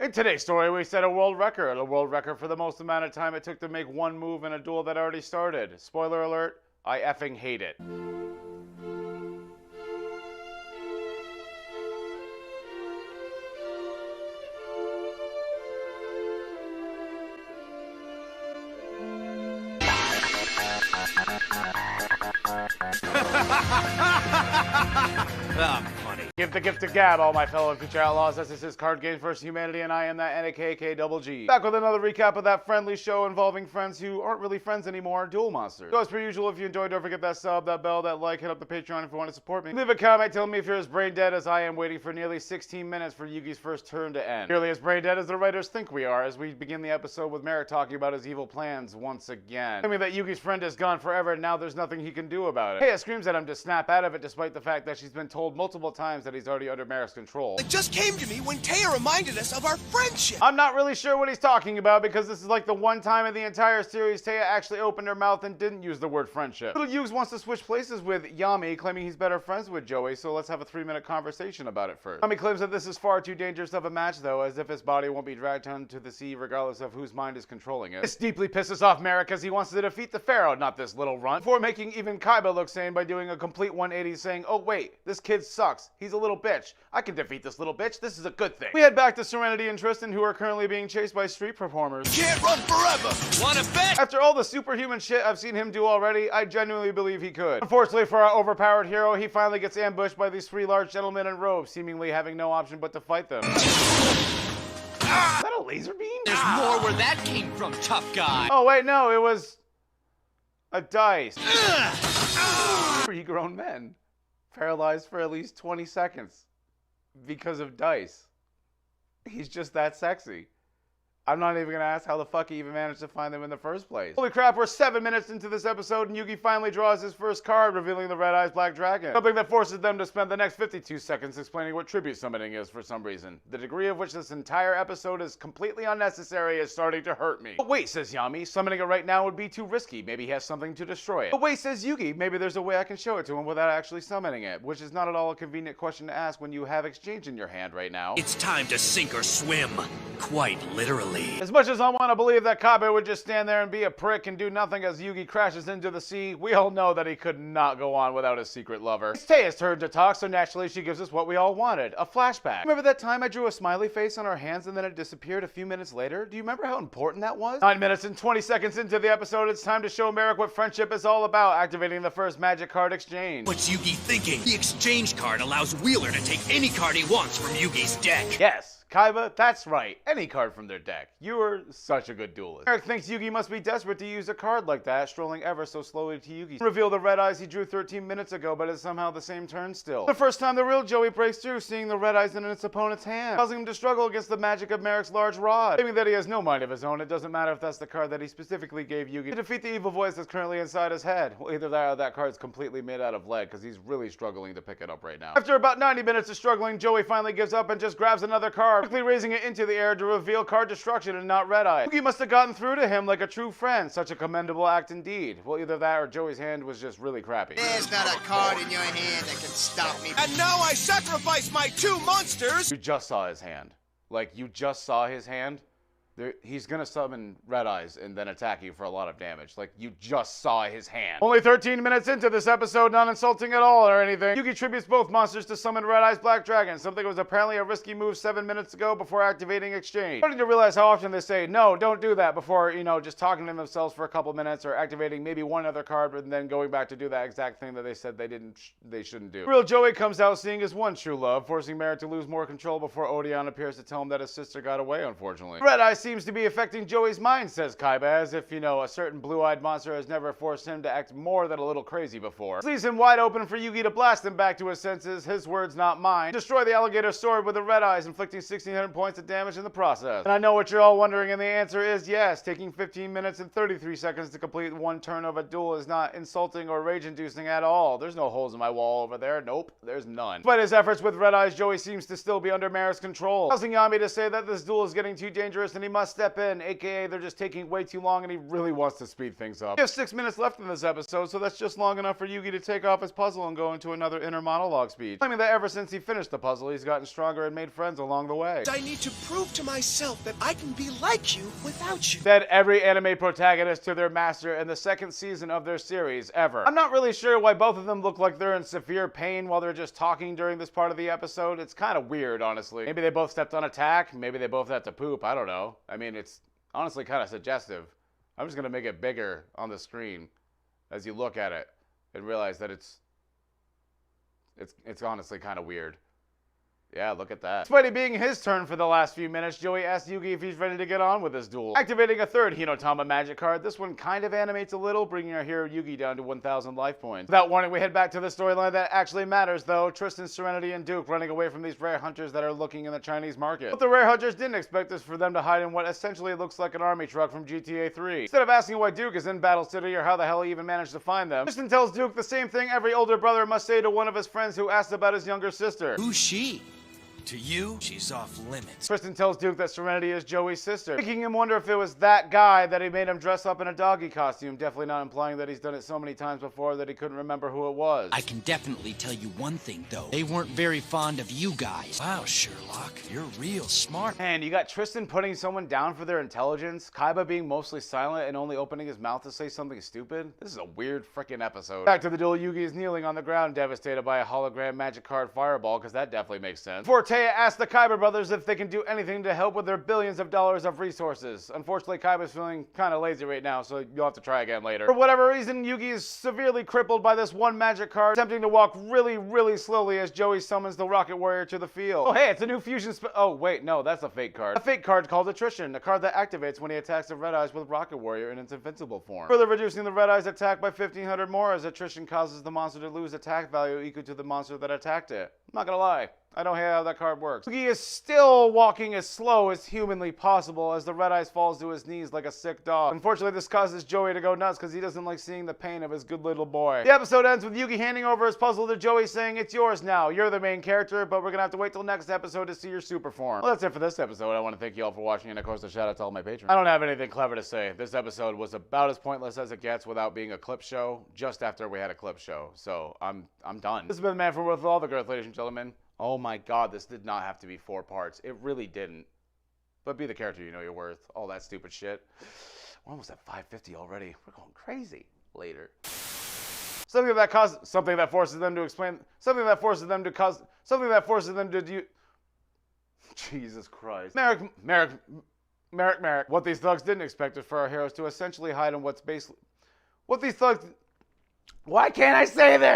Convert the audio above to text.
In today's story, we set a world record for the most amount of time it took to make one move in a duel that already started. Spoiler alert, I effing hate it. I'm funny. Give the gift to Gab, all my fellow future outlaws. This is Card Games vs. Humanity, and I am that NAKK. Back with another recap of that friendly show involving friends who aren't really friends anymore, Duel Monsters. So as per usual, if you enjoyed, don't forget that sub, that bell, that like, hit up the Patreon if you want to support me. Leave a comment, tell me if you're as brain dead as I am, waiting for nearly 16 minutes for Yugi's first turn to end. Nearly as brain dead as the writers think we are, as we begin the episode with Merrick talking about his evil plans once again. Claiming that Yugi's friend is gone forever and now there's nothing he can do about it. Heya screams at him to snap out of it, despite the fact that she's been told multiple times that he's already under Merrick's control. It just came to me when Taya reminded us of our friendship. I'm not really sure what he's talking about, because this is like the one time in the entire series Taya actually opened her mouth and didn't use the word friendship. Little Yugs wants to switch places with Yami, claiming he's better friends with Joey, so let's have a 3-minute conversation about it first. Yami claims that this is far too dangerous of a match though, as if his body won't be dragged down to the sea regardless of whose mind is controlling it. This deeply pisses off Merrick, as he wants to defeat the Pharaoh, not this little runt, before making even Kaiba look sane by doing a complete 180, saying, oh wait, this kid sucks, he's a little bitch, I can defeat this little bitch, this is a good thing. We head back to Serenity and Tristan, who are currently being chased by street performers. Can't run forever. Wanna bet? After all the superhuman shit I've seen him do already, I genuinely believe he could. Unfortunately for our overpowered hero, he finally gets ambushed by these 3 large gentlemen in robes, seemingly having no option but to fight them. Is that a laser beam? There's more where that came from, tough guy. Oh wait, no, it was a dice. 3 grown men, paralyzed for at least 20 seconds because of dice. He's just that sexy. I'm not even gonna ask how the fuck he even managed to find them in the first place. Holy crap, we're 7 minutes into this episode and Yugi finally draws his first card, revealing the Red Eyes Black Dragon. Something that forces them to spend the next 52 seconds explaining what tribute summoning is for some reason. The degree of which this entire episode is completely unnecessary is starting to hurt me. But wait, says Yami, summoning it right now would be too risky. Maybe he has something to destroy it. But wait, says Yugi, maybe there's a way I can show it to him without actually summoning it, which is not at all a convenient question to ask when you have exchange in your hand right now. It's time to sink or swim, quite literally. As much as I want to believe that Kaiba would just stand there and be a prick and do nothing as Yugi crashes into the sea, we all know that he could not go on without his secret lover. It's Taya's turn to talk, so naturally she gives us what we all wanted, a flashback. Remember that time I drew a smiley face on our hands and then it disappeared a few minutes later? Do you remember how important that was? 9 minutes and 20 seconds into the episode, it's time to show Merrick what friendship is all about, activating the first magic card exchange. What's Yugi thinking? The exchange card allows Wheeler to take any card he wants from Yugi's deck. Yes. Kaiba, that's right. Any card from their deck. You are such a good duelist. Merrick thinks Yugi must be desperate to use a card like that, strolling ever so slowly to Yugi. Reveal the red eyes he drew 13 minutes ago, but it's somehow the same turn still. The first time the real Joey breaks through, seeing the red eyes in its opponent's hand, causing him to struggle against the magic of Merrick's large rod. Claiming that he has no mind of his own, it doesn't matter if that's the card that he specifically gave Yugi to defeat the evil voice that's currently inside his head. Well, either that or that card's completely made out of lead, because he's really struggling to pick it up right now. After about 90 minutes of struggling, Joey finally gives up and just grabs another card, quickly raising it into the air to reveal card destruction and not Red Eye. Yugi must have gotten through to him like a true friend. Such a commendable act indeed. Well, either that or Joey's hand was just really crappy. There's not a card in your hand that can stop me. And now I sacrifice my 2 monsters. You just saw his hand. Like, you just saw his hand. He's gonna summon Red Eyes and then attack you for a lot of damage. Like, you just saw his hand. Only 13 minutes into this episode, not insulting at all or anything, Yugi tributes both monsters to summon Red Eyes Black Dragon, something that was apparently a risky move 7 minutes ago before activating exchange. Starting to realize how often they say, no, don't do that, before, you know, just talking to themselves for a couple minutes or activating maybe one other card and then going back to do that exact thing that they said they shouldn't do. Real Joey comes out seeing his one true love, forcing Merrick to lose more control before Odeon appears to tell him that his sister got away, unfortunately. Red Eyes seems to be affecting Joey's mind, says Kaiba, as if, you know, a certain blue-eyed monster has never forced him to act more than a little crazy before. This leaves him wide open for Yugi to blast him back to his senses, his words not mine. Destroy the alligator's sword with the red eyes, inflicting 1,600 points of damage in the process. And I know what you're all wondering, and the answer is yes. Taking 15 minutes and 33 seconds to complete one turn of a duel is not insulting or rage-inducing at all. There's no holes in my wall over there. Nope, there's none. Despite his efforts with Red Eyes, Joey seems to still be under Merrick's control, causing Yami to say that this duel is getting too dangerous and he must step in, aka they're just taking way too long and he really wants to speed things up. We have 6 minutes left in this episode, so that's just long enough for Yugi to take off his puzzle and go into another inner monologue speech, claiming that ever since he finished the puzzle, he's gotten stronger and made friends along the way. I need to prove to myself that I can be like you without you. Said every anime protagonist to their master in the second season of their series ever. I'm not really sure why both of them look like they're in severe pain while they're just talking during this part of the episode. It's kind of weird, honestly. Maybe they both stepped on attack. Maybe they both had to poop. I don't know. I mean, it's honestly kind of suggestive. I'm just going to make it bigger on the screen as you look at it and realize that it's honestly kind of weird. Yeah, look at that. Despite it being his turn for the last few minutes, Joey asks Yugi if he's ready to get on with this duel. Activating a third Hinotama magic card, this one kind of animates a little, bringing our hero Yugi down to 1,000 life points. Without warning, we head back to the storyline that actually matters, though. Tristan, Serenity, and Duke running away from these rare hunters that are looking in the Chinese market. What the rare hunters didn't expect is for them to hide in what essentially looks like an army truck from GTA 3. Instead of asking why Duke is in Battle City or how the hell he even managed to find them, Tristan tells Duke the same thing every older brother must say to one of his friends who asked about his younger sister. Who's she? To you, she's off limits. Tristan tells Duke that Serenity is Joey's sister, making him wonder if it was that guy that he made him dress up in a doggy costume, definitely not implying that he's done it so many times before that he couldn't remember who it was. I can definitely tell you one thing, though. They weren't very fond of you guys. Wow, Sherlock, you're real smart. And you got Tristan putting someone down for their intelligence, Kaiba being mostly silent and only opening his mouth to say something stupid. This is a weird freaking episode. Back to the duel, Yugi is kneeling on the ground, devastated by a hologram magic card fireball, because that definitely makes sense. Before Taya asks the Kaiba brothers if they can do anything to help with their billions of dollars of resources. Unfortunately, Kaiba's feeling kind of lazy right now, so you'll have to try again later. For whatever reason, Yugi is severely crippled by this one magic card, attempting to walk really, really slowly as Joey summons the Rocket Warrior to the field. Oh, hey, it's a new fusion oh, wait, no, that's a fake card. A fake card called Attrition, a card that activates when he attacks the Red Eyes with Rocket Warrior in its invincible form. Further reducing the Red Eyes attack by 1,500 more as Attrition causes the monster to lose attack value equal to the monster that attacked it. I'm not gonna lie. I don't know how that card works. Yugi is still walking as slow as humanly possible as the Red Eyes falls to his knees like a sick dog. Unfortunately, this causes Joey to go nuts because he doesn't like seeing the pain of his good little boy. The episode ends with Yugi handing over his puzzle to Joey saying, "It's yours now. You're the main character, but we're gonna have to wait till next episode to see your super form." Well, that's it for this episode. I want to thank you all for watching, and of course a shout out to all my patrons. I don't have anything clever to say. This episode was about as pointless as it gets without being a clip show, just after we had a clip show. So I'm done. This has been the Man from Worth All the Girth, ladies and gentlemen. Oh my god, this did not have to be 4 parts. It really didn't. But be the character you know you're worth. All that stupid shit. We're almost at 550 already. We're going crazy. Later. Something that forces them to explain. Something that forces them to do. Jesus Christ. Merrick. What these thugs didn't expect is for our heroes to essentially hide in what's basically. Why can't I say this?